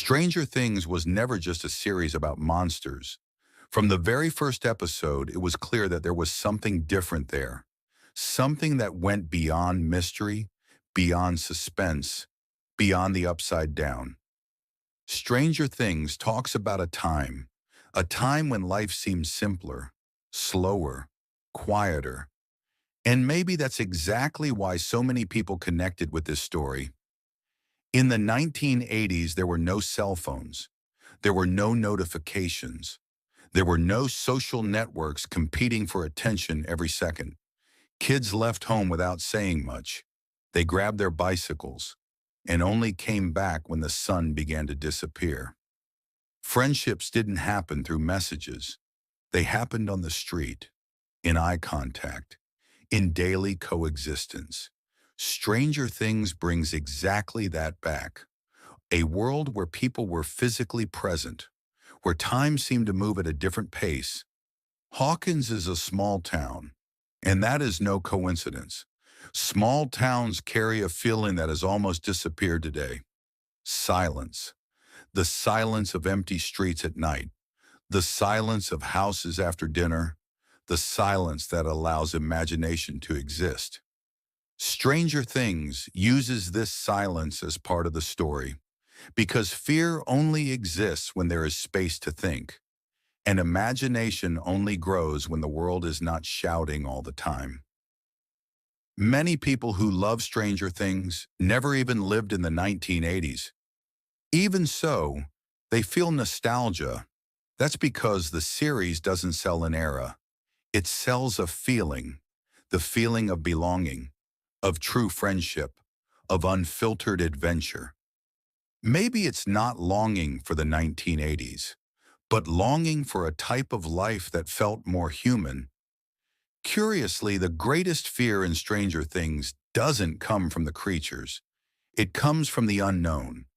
Stranger Things was never just a series about monsters. From the very first episode, it was clear that there was something different there. Something that went beyond mystery, beyond suspense, beyond the upside down. Stranger Things talks about a time when life seemed simpler, slower, quieter. And maybe that's exactly why so many people connected with this story. In the 1980s, there were no cell phones. There were no notifications. There were no social networks competing for attention every second. Kids left home without saying much. They grabbed their bicycles and only came back when the sun began to disappear. Friendships didn't happen through messages. They happened on the street, in eye contact, in daily coexistence. Stranger Things brings exactly that back. A world where people were physically present, where time seemed to move at a different pace. Hawkins is a small town, and that is no coincidence. Small towns carry a feeling that has almost disappeared today. Silence. The silence of empty streets at night. The silence of houses after dinner. The silence that allows imagination to exist. Stranger Things uses this silence as part of the story, because fear only exists when there is space to think, and imagination only grows when the world is not shouting all the time. Many people who love Stranger Things never even lived in the 1980s. Even so, they feel nostalgia. That's because the series doesn't sell an era. It sells a feeling, the feeling of belonging, of true friendship, of unfiltered adventure. Maybe it's not longing for the 1980s, but longing for a type of life that felt more human. Curiously, the greatest fear in Stranger Things doesn't come from the creatures. It comes from the unknown,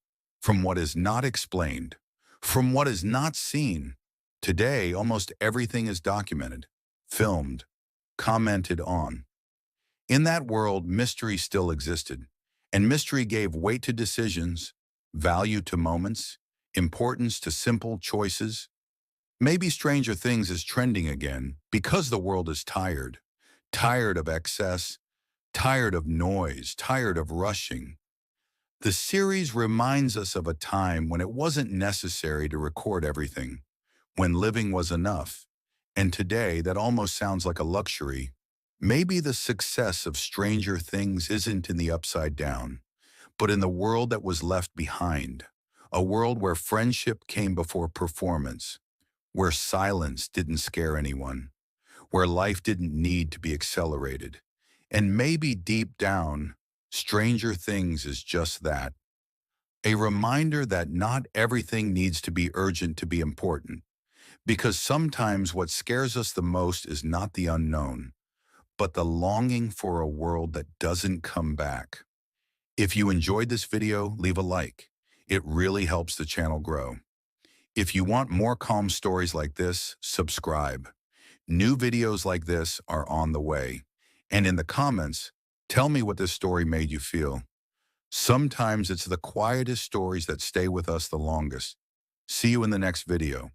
from what is not explained, from what is not seen. Today, almost everything is documented, filmed, commented on. In that world, mystery still existed, and mystery gave weight to decisions, value to moments, importance to simple choices. Maybe Stranger Things is trending again because the world is tired, tired of excess, tired of noise, tired of rushing. The series reminds us of a time when it wasn't necessary to record everything, when living was enough. And today, that almost sounds like a luxury. Maybe the success of Stranger Things isn't in the upside down, but in the world that was left behind, a world where friendship came before performance, where silence didn't scare anyone, where life didn't need to be accelerated. And maybe deep down, Stranger Things is just that, a reminder that not everything needs to be urgent to be important, because sometimes what scares us the most is not the unknown, but the longing for a world that doesn't come back. If you enjoyed this video, leave a like. It really helps the channel grow. If you want more calm stories like this, subscribe. New videos like this are on the way. And in the comments, tell me what this story made you feel. Sometimes it's the quietest stories that stay with us the longest. See you in the next video.